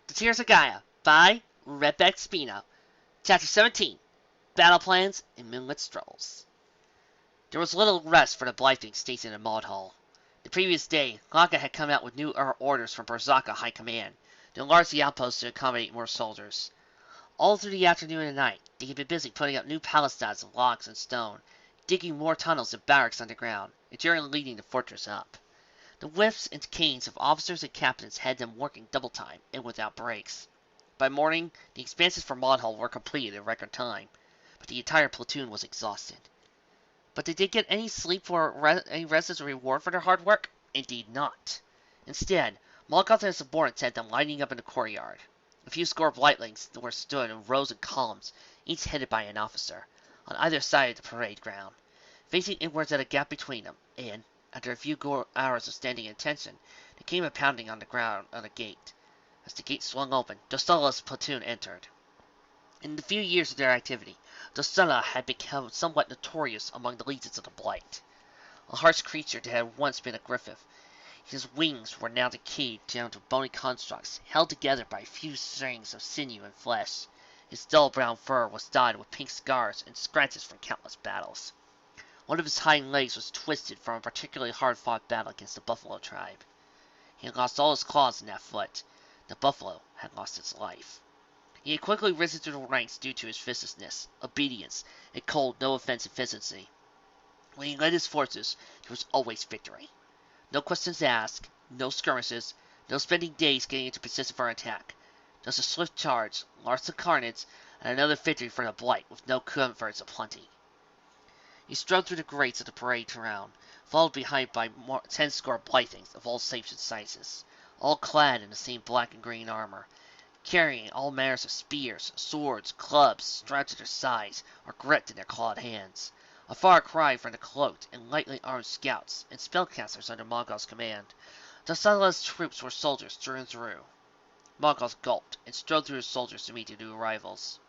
The Tears of Gaia by Redback Spino. Chapter 17. Battle Plans and Moonlit Strolls. There was little rest for the Blythings stationed in Maud Hall. The previous day, Laka had come out with new orders from Berzaka High Command to enlarge the outpost to accommodate more soldiers. All through the afternoon and night, they had been busy putting up new palisades of logs and stone, digging more tunnels and barracks underground, and generally leading the fortress up. The whiffs and canes of officers and captains had them working double time and without breaks. By morning, the expanses for Maud Hall were completed in record time, but the entire platoon was exhausted. But did they get any sleep or any rest as a reward for their hard work? Indeed not. Instead, Molgoth and his subordinates had them lining up in the courtyard. A few score blightlings were stood in rows and columns, each headed by an officer, on either side of the parade ground, facing inwards at a gap between them, and, after a few hours of standing attention, there came a pounding on the ground on the gate. As the gate swung open, Dostala's platoon entered. In the few years of their activity, Dostala had become somewhat notorious among the legions of the Blight. A harsh creature that had once been a griffith, his wings were now decayed down to bony constructs, held together by a few strings of sinew and flesh. His dull brown fur was dyed with pink scars and scratches from countless battles. One of his hind legs was twisted from a particularly hard-fought battle against the buffalo tribe. He had lost all his claws in that foot. The buffalo had lost its life. He had quickly risen through the ranks due to his viciousness, obedience, and cold, no-offense efficiency. When he led his forces, there was always victory. No questions asked, no skirmishes, no spending days getting into position for an attack. Just a swift charge, lots of carnage, and another victory for the Blight with no comforts aplenty. He strode through the grates of the parade ground, followed behind by 10 score Blythings of all shapes and sizes, all clad in the same black and green armor, carrying all manners of spears, swords, clubs strapped to their sides or gripped in their clawed hands. A far cry from the cloaked and lightly armed scouts and spellcasters under Moggoth's command. Dostala's troops were soldiers through and through. Moggoth gulped and strode through his soldiers to meet the new arrivals.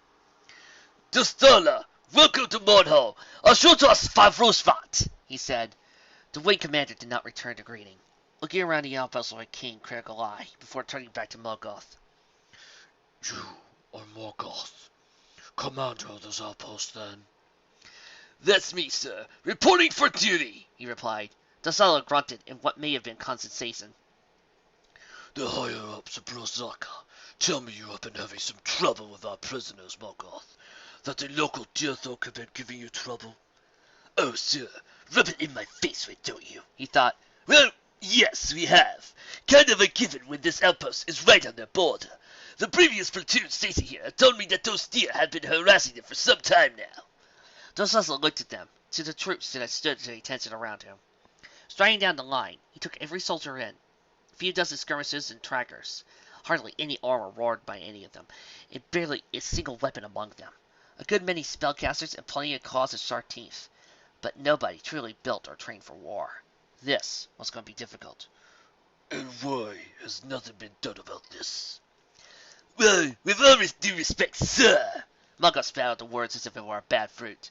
Dostala! Welcome to Maud Hall! Ashutos Favrusvat! He said. The wing commander did not return the greeting, looking around the outpost with a keen, critical eye before turning back to Moggoth. You are Morgoth, commander of this outpost, then? That's me, sir. Reporting for duty, he replied. Dostala grunted in what may have been condensation. The higher-ups of Berzaka tell me you have been having some trouble with our prisoners, Morgoth. That the local deer folk have been giving you trouble. Oh, sir, rub it in my face, why don't you? He thought. Well, yes, we have. Kind of a given when this outpost is right on their border. The previous platoon stationed here told me that those deer have been harassing them for some time now. Dostala looked at them, to the troops that had stood at attention around him. Striding down the line, he took every soldier in. A few dozen skirmishers and trackers. Hardly any armor roared by any of them, and barely a single weapon among them. A good many spellcasters and plenty of claws and sharp teeth, but nobody truly built or trained for war. This was going to be difficult. And why has nothing been done about this? Well, with all due respect, sir, Moggoth spat out the words as if it were a bad fruit.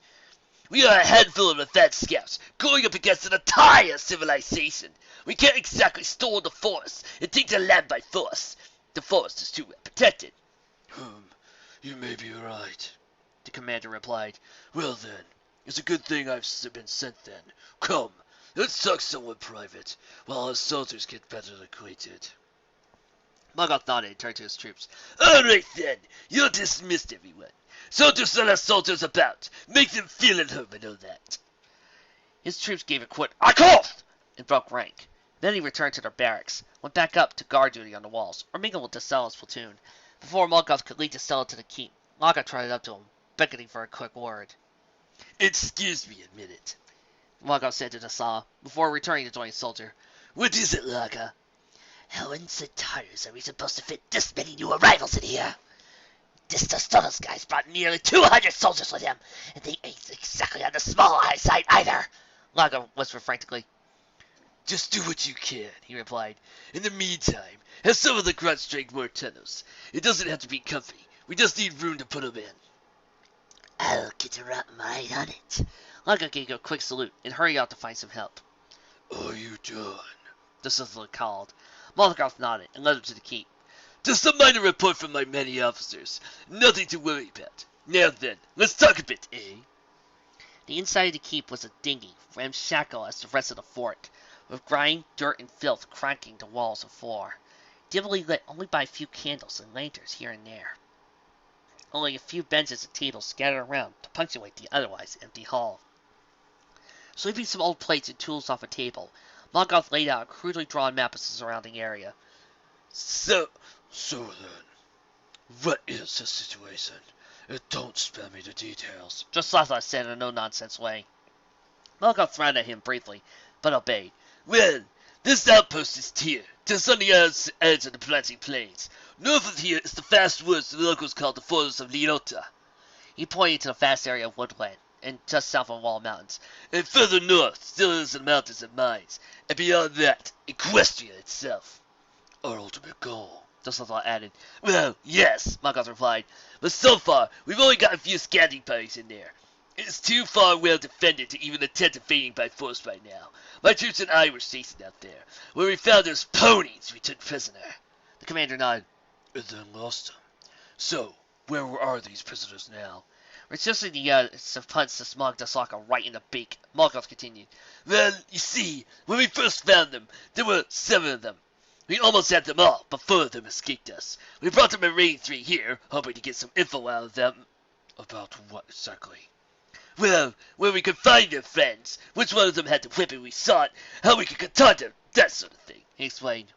We are a handful of advanced scouts going up against an entire civilization. We can't exactly storm the forest and take the land by force. The forest is too well protected. You may be right, the commander replied. Well then, it's a good thing I've been sent then. Come, let's talk somewhat private, while our soldiers get better acquainted. Moggoth nodded and turned to his troops. All right then, you're dismissed, everyone. Soldiers are soldiers about. Make them feel at home and all that. His troops gave a quick "I and broke rank. Then he returned to their barracks, went back up to guard duty on the walls, or mingled with Dostala's platoon. Before Moggoth could lead Dostala to the keep, Laka trotted up to him, beckoning for a quick word. Excuse me a minute, Moggoth said to Dostala, before returning to join his soldier. What is it, Laka? How in the tires are we supposed to fit this many new arrivals in here? This Dostala's guy's brought nearly 200 soldiers with him, and they ain't exactly on the small high side either. Laka whispered frantically. Just do what you can, he replied. In the meantime, have some of the grunts drink more tunnels. It doesn't have to be comfy. We just need room to put them in. I'll get right on it. Laka gave a quick salute and hurried out to find some help. Are you done? Dostala called. Moggoth nodded and led him to the keep. Just a minor report from my many officers. Nothing to worry about. Now then, let's talk a bit, eh? The inside of the keep was a dingy, ramshackle as the rest of the fort, with grime, dirt, and filth cracking the walls and floor, dimly lit only by a few candles and lanterns here and there. Only a few benches and tables scattered around to punctuate the otherwise empty hall. Sweeping some old plates and tools off a table, Mongoth laid out a crudely drawn map of the surrounding area. So then, what is the situation? Don't spare me the details. Drosotha said in a no-nonsense way. Mongoth frowned at him briefly, but obeyed. Well, this outpost is here, just on the edge of the planting plains. North of here is the vast woods the locals call the Forest of Liota. He pointed to the vast area of woodland, and just south of Wall Mountains. And further north still is the mountains and mines, and beyond that, Equestria itself. Our ultimate goal. Drosotha added. Well, yes, Mongoth replied, but so far we've only got a few scouting parties in there. It's too far well defended to even attempt invading by force right now. My troops and I were stationed out there, where we found those ponies we took prisoner. The commander nodded. And then lost them. So, where are these prisoners now? Resisting the punch to smog Drosotha right in the beak, Mongoth continued. Well, you see, when we first found them, there were 7 of them. We almost had them all, but 4 of them escaped us. We brought them a raid 3 here, hoping to get some info out of them. About what exactly? Well, where we could find their friends, which one of them had the weapon we sought, how we could contact them, that sort of thing, he explained.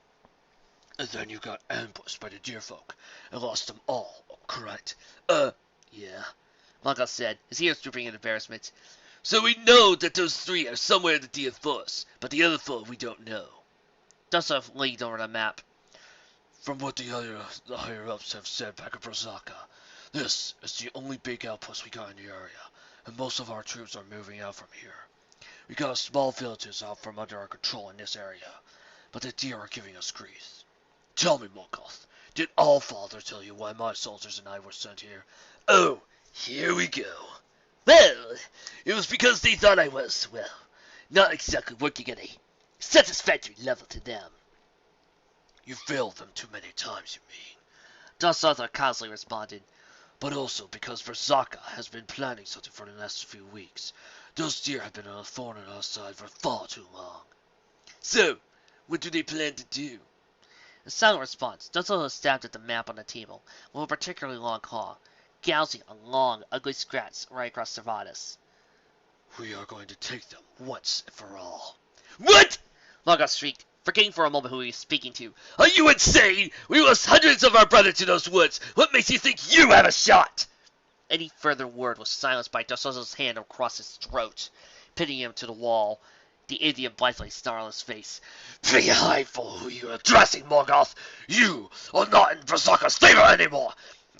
And then you got ambushed by the deer folk and lost them all, correct? Yeah, Mongoth said, his ears drooping in embarrassment. So we know that those 3 are somewhere in the deer force, but the other 4 we don't know. Drosotha leaned over the map. From what the higher-ups have said back in Brazaka, this is the only big outpost we got in the area, and most of our troops are moving out from here. We got small villages out from under our control in this area, but the deer are giving us grief. Tell me, Mongoth, did Allfather tell you why my soldiers and I were sent here? Oh, here we go. Well, it was because they thought I was, well, not exactly working at a satisfactory level to them. You failed them too many times, you mean? Drosotha constantly responded. But also because Verzaka has been planning something for the last few weeks. Those deer have been a thorn in our side for far too long. So, what do they plan to do? In silent response, Drosotha stabbed at the map on the table with a particularly long claw, gouging a long, ugly scratch right across Servatus. We are going to take them once and for all. What? Mongoth shrieked, forgetting for a moment who he was speaking to. Are you insane? We lost hundreds of our brothers to those woods. What makes you think you have a shot? Any further word was silenced by Drosotha's hand across his throat, pinning him to the wall. The Indian blithely snarled his face. Be mindful who you are addressing, Morgoth. You are not in Verzaka's favor anymore.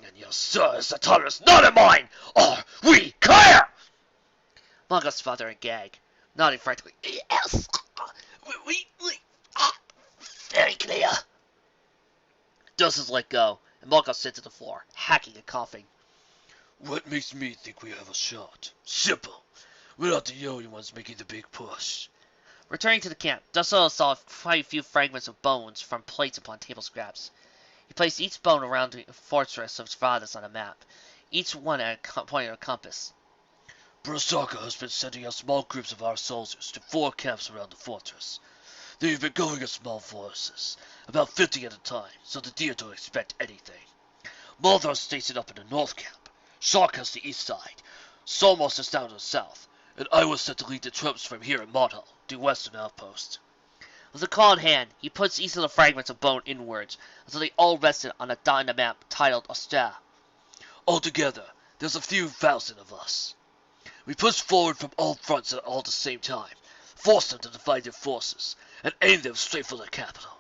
And your sir is the Taurus, not in mine. Are we clear? Mongoth sputtered a gag, nodding frantically. Yes. We very clear. Drosotha let go, and Mongoth sat to the floor, hacking and coughing. What makes me think we have a shot? Simple. We're not the only ones making the big push. Returning to the camp, Drosotha saw quite a few fragments of bones from plates upon table scraps. He placed each bone around the fortress of Svardis on a map, each one at a point of a compass. Brasaka has been sending out small groups of our soldiers to 4 camps around the fortress. They've been going in small forces, about 50 at a time, so the deer don't expect anything. Maldhar's stationed up in the north camp, Shark has the east side, Solmos is down to the south, and I was sent to lead the troops from here at Model, the western outpost. With a claw in hand, he puts each of the fragments of bone inwards, until they all rested on a dot in the map titled Ostia. Altogether, there's a few thousand of us. We pushed forward from all fronts at all the same time, forced them to divide their forces, and aimed them straight for the capital.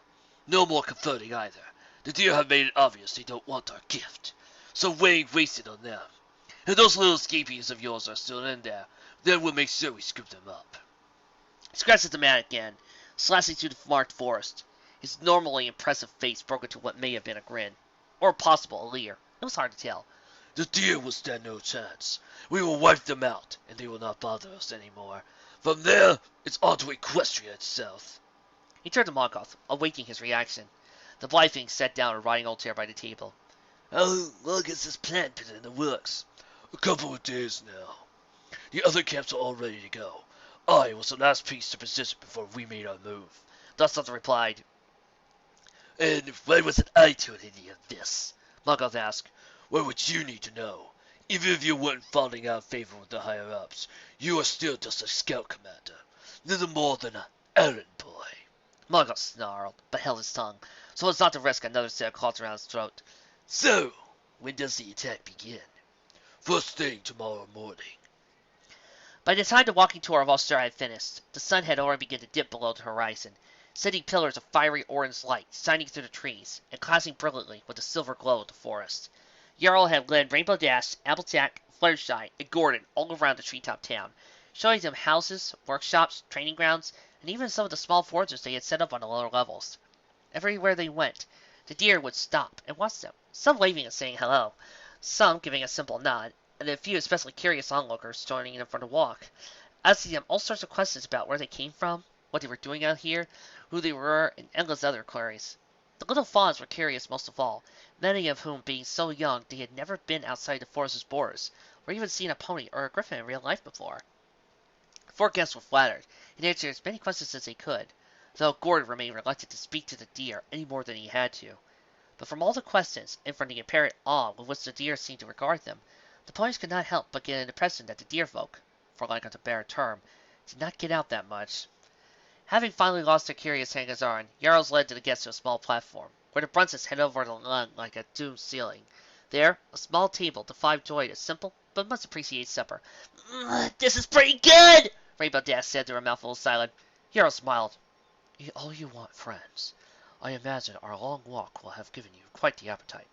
No more converting either. The deer have made it obvious they don't want our gift, so we ain't wasted on them. If those little scapees of yours are still in there, then we'll make sure we scoop them up. He scratched at the man again, slashing through the marked forest. His normally impressive face broke into what may have been a grin, or a possible a leer. It was hard to tell. The deer will stand no chance. We will wipe them out, and they will not bother us anymore. From there, it's on to Equestria itself. He turned to Mongoth, awaiting his reaction. The Blything sat down in a rotting old chair by the table. How long has this plan been in the works? A couple of days now. The other camps are all ready to go. I was the last piece to position before we made our move. Dustin replied. And why wasn't I told any of this? Muggles asked. What would you need to know? Even if you weren't falling out of favor with the higher-ups, you are still just a scout commander. Little more than an errand boy. Muggles snarled, but held his tongue, so as not to risk another set of claws around his throat. So, when does the attack begin? First thing tomorrow morning. By the time the walking tour of Australia had finished, the sun had already begun to dip below the horizon, sending pillars of fiery orange light shining through the trees and clashing brilliantly with the silver glow of the forest. Jarl had led Rainbow Dash, Applejack, Fluttershy, and Gordon all around the treetop town, showing them houses, workshops, training grounds, and even some of the small forges they had set up on the lower levels. Everywhere they went, the deer would stop and watch them, some waving and saying hello, some giving a simple nod, and a few especially curious onlookers joining them for the walk, asking them all sorts of questions about where they came from, what they were doing out here, who they were, and endless other queries. The little fawns were curious most of all, many of whom being so young they had never been outside the forest's borders, or even seen a pony or a griffin in real life before. The four guests were flattered, and answered as many questions as they could, though Gordon remained reluctant to speak to the deer any more than he had to. But from all the questions, and from the apparent awe with which the deer seemed to regard them, the ponies could not help but get an impression that the deer folk, for lack of a better term, did not get out that much. Having finally lost their curious hangers-on, Jarls led the guests to a small platform, where the Brunses head over the lawn like a doomed ceiling. There, a small table, the five enjoyed a simple but much appreciated supper. This is pretty good, Rainbow Dash said through a mouthful of silence. Jarl smiled. Eat all you want, friends. I imagine our long walk will have given you quite the appetite.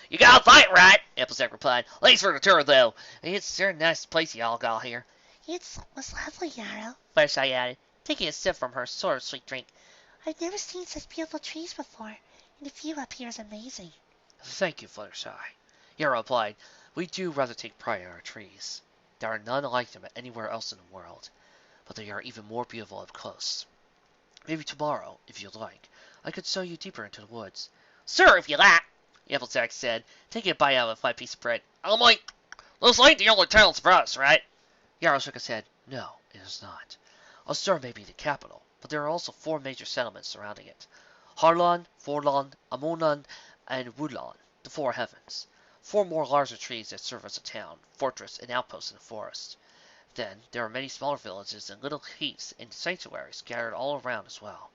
You got a fight, right? Applejack replied. Thanks for the tour, though. It's sure a nice place you all got here. It was lovely, Yarrow, Fluttershy added, taking a sip from her sort of sweet drink. I've never seen such beautiful trees before, and the view up here is amazing. Thank you, Fluttershy. Jarl replied. We do rather take pride in our trees. There are none like them anywhere else in the world, but they are even more beautiful up close. Maybe tomorrow, if you like, I could show you deeper into the woods. Sir, if you like, Applejack said, taking a bite out of a flat piece of bread. I'm like, those ain't the only towns for us, right? Jarl shook his head. No, it is not. Ostur may be the capital, but there are also 4 major settlements surrounding it. Harlan, Forlan, Amonan, and Wulan, the 4 heavens. 4 more larger trees that serve as a town, fortress, and outpost in the forest. Then, there are many smaller villages and little heaths and sanctuaries scattered all around as well.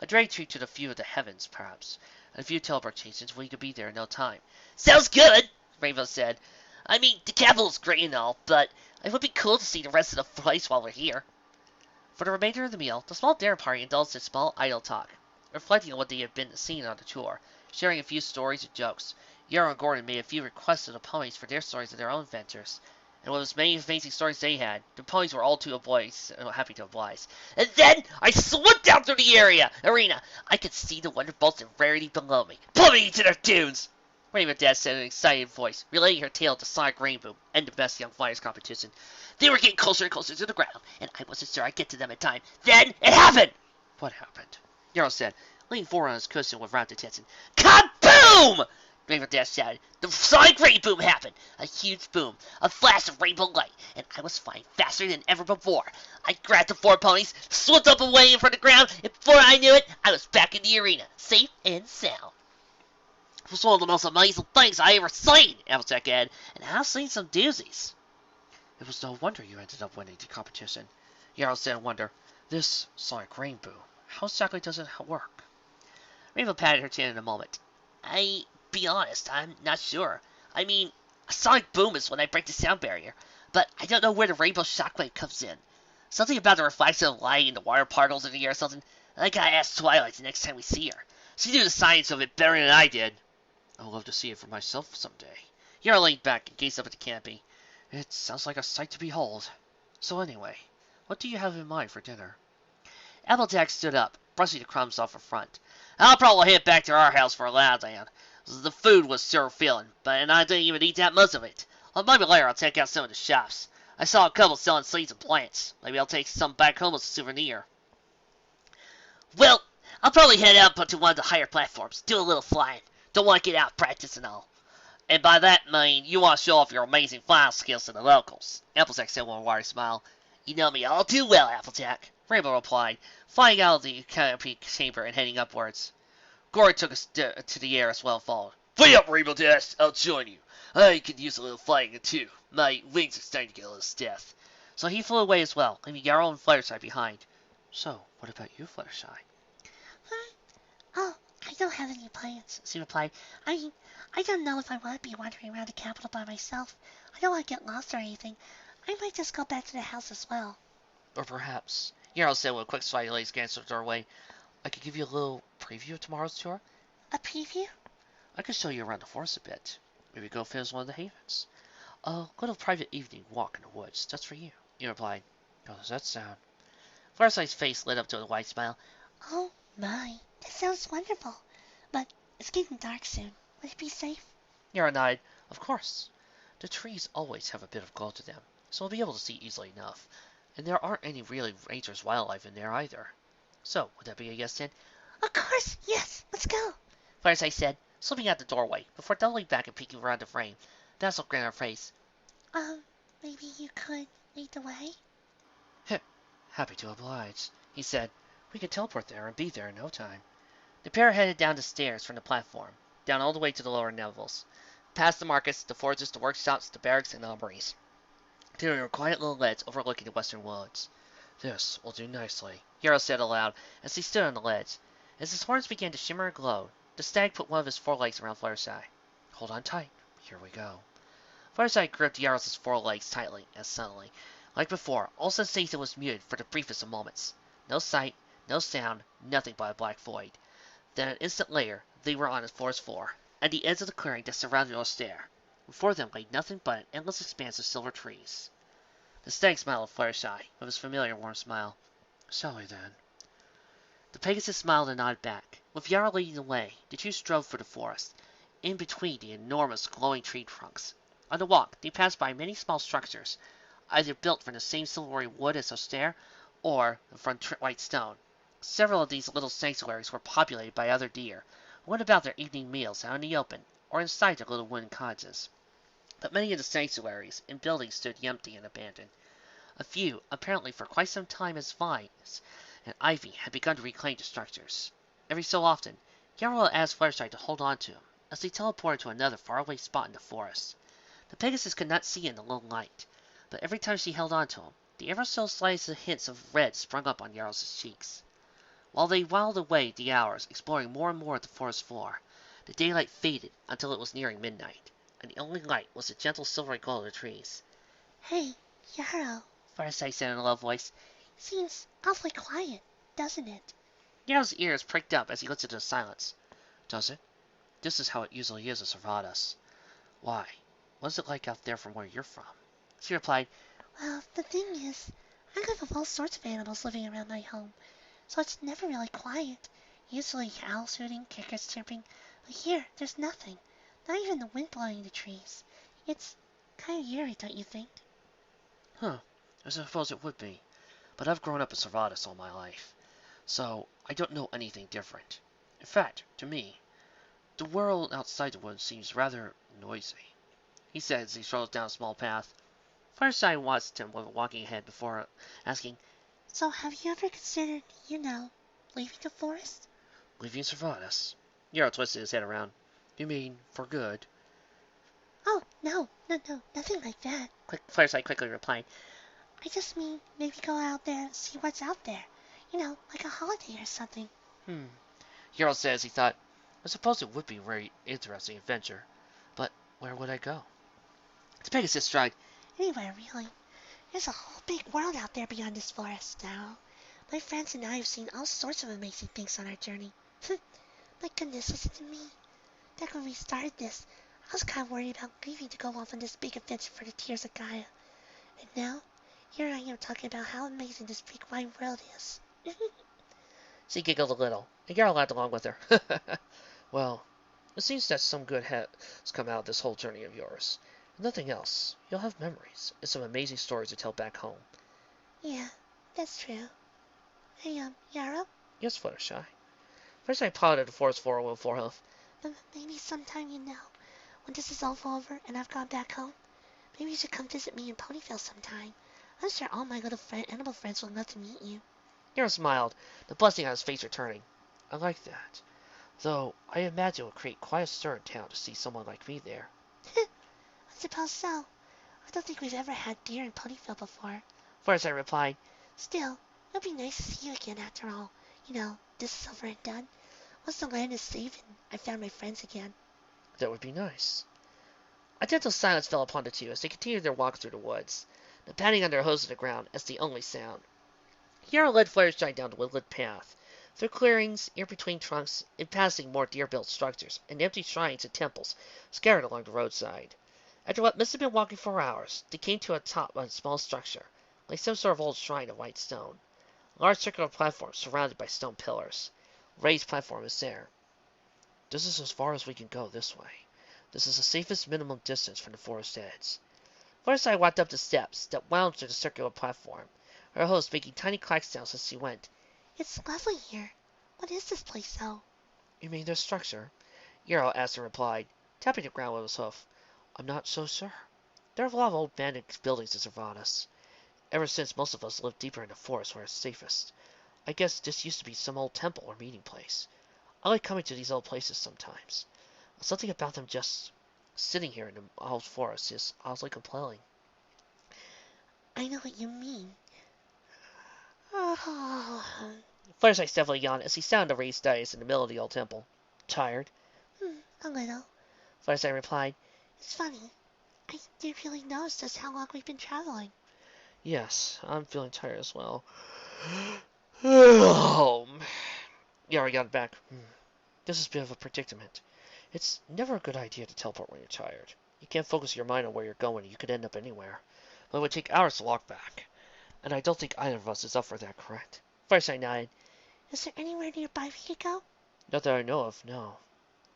A drag treat to the few of the heavens, perhaps, and a few teleportations where you could be there in no time. Sounds good, Rainbow said. I mean, the capital's great and all, but it would be cool to see the rest of the place while we're here. For the remainder of the meal, the small dinner party indulged in small idle talk, reflecting on what they had been seeing on the tour, sharing a few stories and jokes. Yarrow and Gordon made a few requests of the ponies for their stories of their own adventures, and with as many amazing stories they had, the ponies were all too happy to oblige. And then I swept down through the arena. I could see the wonder bolts and rarity below me, plummeting to their tunes. Rainbow Dash said in an excited voice, relating her tale to Sonic Rainbow and the Best Young Flyers competition. They were getting closer and closer to the ground, and I wasn't sure I'd get to them in time. Then it happened! What happened? Yarrow said, leaning forward on his cushion with rapt attention. Kaboom! Rainbow Dash shouted. The Sonic Rainbow happened. A huge boom. A flash of rainbow light. And I was flying faster than ever before. I grabbed the 4 ponies, slipped up away in front of the ground, and before I knew it, I was back in the arena, safe and sound. It was one of the most amazing things I ever seen, Applejack added, and I've seen some doozies. It was no wonder you ended up winning the competition. Yarrow said in wonder. This Sonic Rainbow, how exactly does it work? Rainbow patted her chin in a moment. Be honest, I'm not sure. I mean, a sonic boom is when I break the sound barrier, but I don't know where the rainbow shockwave comes in. Something about the reflection of light and the water particles in the air or something. I gotta ask Twilight the next time we see her. She knew the science of it better than I did. I'd love to see it for myself someday. Yarrow leaned back and gazed up at the canopy. It sounds like a sight to behold. So anyway, what do you have in mind for dinner? Applejack stood up, brushing the crumbs off her front. I'll probably head back to our house for a lie down. The food was sure filling, and I didn't even eat that much of it. Well, maybe later I'll check out some of the shops. I saw a couple selling seeds and plants. Maybe I'll take some back home as a souvenir. Well, I'll probably head up onto one of the higher platforms, do a little flying. Don't want to get out of practice and all. And by that I mean you want to show off your amazing flying skills to the locals. Applejack said with a wry smile. You know me all too well, Applejack, Rainbow replied, flying out of the canopy chamber and heading upwards. Gory took a step to the air as well and followed. Fly up, Rainbow Dash. I'll join you. I could use a little flying too. My wings are starting to get a little stiff. So he flew away as well, leaving Yarrow and Fluttershy behind. So, what about you, Fluttershy? Oh, I don't have any plans, she replied. I don't know if I want to be wandering around the capital by myself. I don't want to get lost or anything. I might just go back to the house as well. Or perhaps, Yarrow said with a quick sideways glance at the doorway, I could give you a little preview of tomorrow's tour. A preview? I could show you around the forest a bit. Maybe go visit one of the havens. A little private evening walk in the woods, just for you. You replied. How does that sound? Fluttershy's face lit up to a wide smile. Oh my, that sounds wonderful. But it's getting dark soon. Would it be safe? Yarrow nodded. Of course. The trees always have a bit of glow to them, so we'll be able to see easily enough. And there aren't any really dangerous wildlife in there either. So, would that be a yes then? Of course, yes, let's go. Fluttershy said, slipping out the doorway, before doubling back and peeking around the frame. That's looked in her face. Maybe you could lead the way? Happy to oblige, he said. We can teleport there and be there in no time. The pair headed down the stairs from the platform, down all the way to the lower levels, past the markets, the forges, the workshops, the barracks, and the armories. They were quiet little ledge overlooking the western woods. This will do nicely, Yarrow said aloud as he stood on the ledge. As his horns began to shimmer and glow, the stag put one of his forelegs around Fluttershy. Hold on tight. Here we go. Fluttershy gripped Yarrow's forelegs tightly, as suddenly, like before, all sensation was muted for the briefest of moments. No sight, no sound, nothing but a black void. Then an instant later, they were on the forest floor, at the edge of the clearing that surrounded the stair. Before them lay nothing but an endless expanse of silver trees. The stag smiled at Fluttershy, with his familiar warm smile. Shall we then? The Pegasus smiled and nodded back. With Yarrow leading the way, the two strode through the forest, in between the enormous glowing tree trunks. On the walk, they passed by many small structures, either built from the same silvery wood as the stair, or from white stone. Several of these little sanctuaries were populated by other deer, who went about their evening meals out in the open, or inside their little wooden cottages. But many of the sanctuaries and buildings stood empty and abandoned. A few, apparently for quite some time, as vines and ivy had begun to reclaim the structures. Every so often, Yarrow asked Fluttershy to hold on to him, as they teleported to another faraway spot in the forest. The Pegasus could not see in the low light, but every time she held on to him, the ever so slightest hints of red sprung up on Yarrow's cheeks. While they whiled away the hours, exploring more and more of the forest floor, the daylight faded until it was nearing midnight, and the only light was the gentle silvery glow of the trees. Hey, Yarrow, Fluttershy said in a low voice. Seems awfully quiet, doesn't it? Yarrow's ears pricked up as he listened to the silence. Does it? This is how it usually is at Servatus. Why? What's it like out there from where you're from? She replied. Well, the thing is, I live with all sorts of animals living around my home, so it's never really quiet. Usually owls hooting, crickets chirping, but here there's nothing. Not even the wind blowing the trees. It's kind of eerie, don't you think? Huh. I suppose it would be. But I've grown up in Servatus all my life, so I don't know anything different. In fact, to me, the world outside the woods seems rather noisy, he said as he strolled down a small path. Fluttershy watched him walking ahead before asking, So have you ever considered, leaving the forest? Leaving Servatus? Yarrow twisted his head around. You mean for good? Oh, no, nothing like that. Fluttershy quickly replied. I just mean maybe go out there and see what's out there. Like a holiday or something. Yarrow said as he thought, I suppose it would be a very interesting adventure, but where would I go? The Pegasus shrugged. Anywhere, really. There's a whole big world out there beyond this forest, Darrow. My friends and I have seen all sorts of amazing things on our journey. My goodness, listen to me. Back when we started this, I was kind of worried about leaving to go off on this big adventure for the Tears of Gaia. And now, here I am talking about how amazing this big wide world is. She giggled a little, and Yarrow laughed along with her. Well, it seems that some good has come out of this whole journey of yours. If nothing else, you'll have memories and some amazing stories to tell back home. Yeah, that's true. Hey, Yarrow? Yes, Fluttershy. First I plowed at the forest floor with 4 hoof. But maybe sometime, when this is all over and I've gone back home, maybe you should come visit me in Ponyville sometime. I'm sure all my little animal friends would love to meet you. Hero smiled, the blessing on his face returning. I like that. Though, I imagine it would create quite a stir in town to see someone like me there. I suppose so. I don't think we've ever had deer in Ponyville before. First I replied, Still, it'll be nice to see you again after all. This is over and done. Once the land is safe and I found my friends again. That would be nice. A gentle silence fell upon the two as they continued their walk through the woods, the patting on their hooves to the ground as the only sound. Hero led Fluttershy down the woodland path, through clearings, in between trunks, and passing more deer-built structures and empty shrines and temples scattered along the roadside. After what must have been walking for hours, they came to a top of a small structure, like some sort of old shrine of white stone. A large circular platform surrounded by stone pillars. A raised platform is there. This is as far as we can go this way. This is the safest minimum distance from the forest edge. Fluttershy walked up the steps that wound through the circular platform, her host making tiny clack sounds as she went. It's lovely here. What is this place, though? You mean this structure? Yarrow asked and replied, tapping the ground with his hoof. I'm not so sure. There are a lot of old abandoned buildings that surround us. Ever since most of us lived deeper in the forest where it's safest. I guess this used to be some old temple or meeting place. I like coming to these old places sometimes. Something about them just sitting here in the old forest is oddly compelling. I know what you mean. Oh. Fluttershy steadily yawned as he sat on the raised dais in the middle of the old temple. Tired? A little. Fluttershy replied. It's funny. I didn't really notice just how long we've been traveling. Yes, I'm feeling tired as well. Yarrow yawned back. This is a bit of a predicament. It's never a good idea to teleport when you're tired. You can't focus your mind on where you're going, and you could end up anywhere. But it would take hours to walk back. And I don't think either of us is up for that, correct? Fluttershy nodded. Is there anywhere nearby we could go? Not that I know of, no.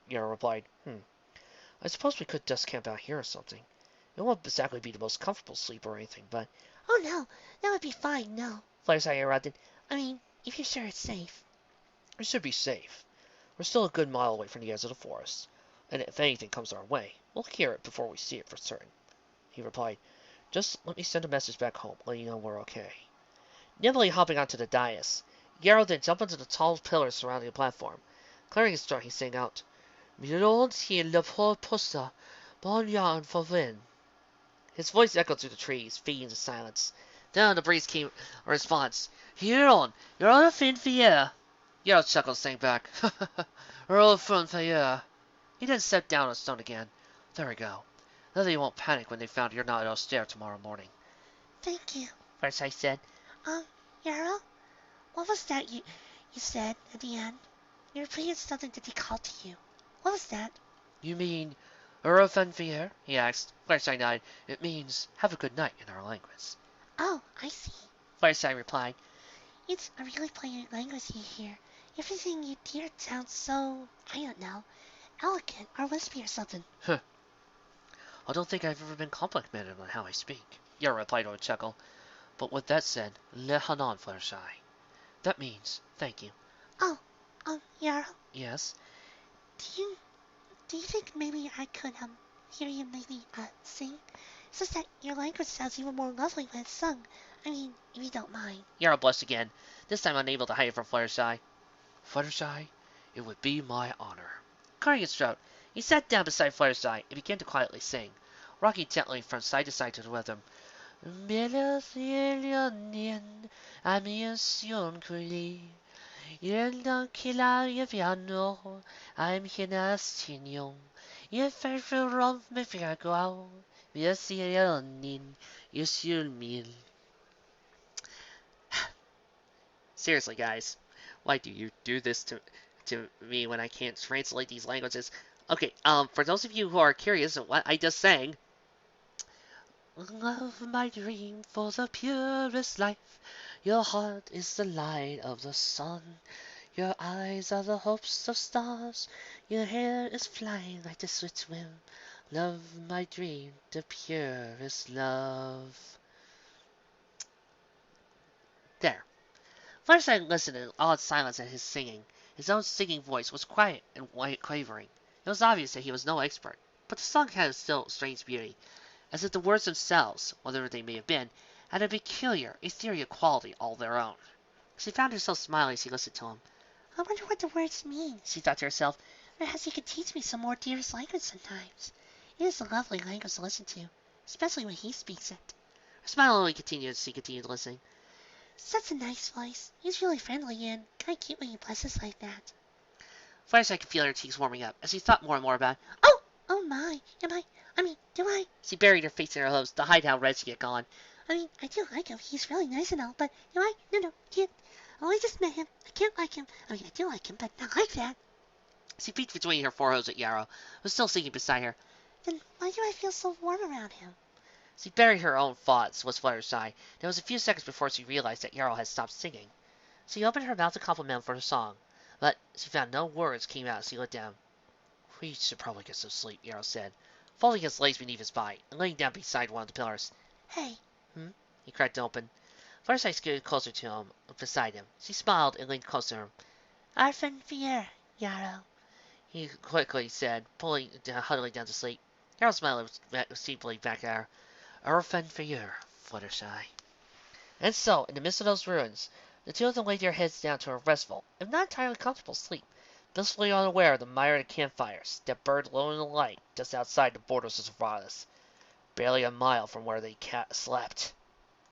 Yarrow replied, I suppose we could just camp out here or something. It won't exactly be the most comfortable sleep or anything, but... Oh, no. That would be fine, no. Fluttershy interrupted. I mean, if you're sure it's safe. It should be safe. We're still a good mile away from the edge of the forest, and if anything comes our way, we'll hear it before we see it for certain. He replied, Just let me send a message back home, letting you know we're okay. Nimbly hopping onto the dais, Yarrow then jumped onto the tall pillars surrounding the platform. Clearing his throat, he sang out, le posta, bon yan favin. His voice echoed through the trees, fading into silence. Then on the breeze came a response. Huron, you're on a fin fier. Yarrow chuckled, sang back. Earl fin fier. He then sat down on a stone again. There we go. Now they won't panic when they found you're not austere tomorrow morning. Thank you. Fluttershy said. Yarrow? What was that you said at the end? You repeated something that he called to you. What was that? You mean Earl fin fier? He asked. Fluttershy nodded. It means have a good night in our language. Oh, I see. Fluttershy replied. It's a really plain language you hear. Everything you hear sounds so, I don't know, elegant or wispy or something. Huh. I don't think I've ever been complimented on how I speak, Yarrow replied with a chuckle. But with that said, le hanan, Fluttershy. That means thank you. Oh, Yarrow? Yes? Do you think maybe I could, hear you maybe, sing? It's just that your language sounds even more lovely when it's sung. I mean, if you don't mind. Yarrow blushed again, this time unable to hide it from Fluttershy. Fluttershy, it would be my honor. Clearing his throat, he sat down beside Fluttershy and began to quietly sing, rocking gently from side to side to the rhythm. Seriously, guys, why do you do this to me when I can't translate these languages? Okay, for those of you who are curious of what I just sang, love my dream for the purest life. Your heart is the light of the sun. Your eyes are the hopes of stars. Your hair is flying like the swift wind. Love my dream, the purest love. There. Fluttershy listened in awed silence at his singing, His own singing voice was quiet and quavering. It was obvious that he was no expert, but the song had still strange beauty, as if the words themselves, whatever they may have been, had a peculiar, ethereal quality all their own. She found herself smiling as she listened to him. I wonder what the words mean, she thought to herself. Perhaps he could teach me some more dearest language sometimes. It is a lovely language to listen to, especially when he speaks it. Her smile only continued as she continued listening. Such a nice voice. He's really friendly and kind of cute when he blesses like that. Firesight could feel her cheeks warming up as she thought more and more about it. Oh my, do I? She buried her face in her hopes to hide how red she had gone. I do like him. He's really nice and all, but do I? No, can't. I only just met him. I can't like him. I do like him, but not like that. She peeked between her foreheads at Yarrow, who was still singing beside her. Then why do I feel so warm around him? She buried her own thoughts with Fluttershy. It was a few seconds before she realized that Yarrow had stopped singing. She opened her mouth to compliment him for the song, but she found no words came out as she looked down. We should probably get some sleep, Yarrow said, folding his legs beneath his body and laying down beside one of the pillars. Hey. He cracked open. Fluttershy scooted closer to him, beside him. She smiled and leaned closer to him. Arfen Fier, Yarrow, he quickly said, huddling down to sleep. Yarrow smiled steeply back at her. Arfen Fier, Fluttershy. And so, in the midst of those ruins, the two of them laid their heads down to a restful, if not entirely comfortable sleep, blissfully unaware of the mire of campfires that burned low in the light just outside the borders of Zavradas, barely a mile from where they slept.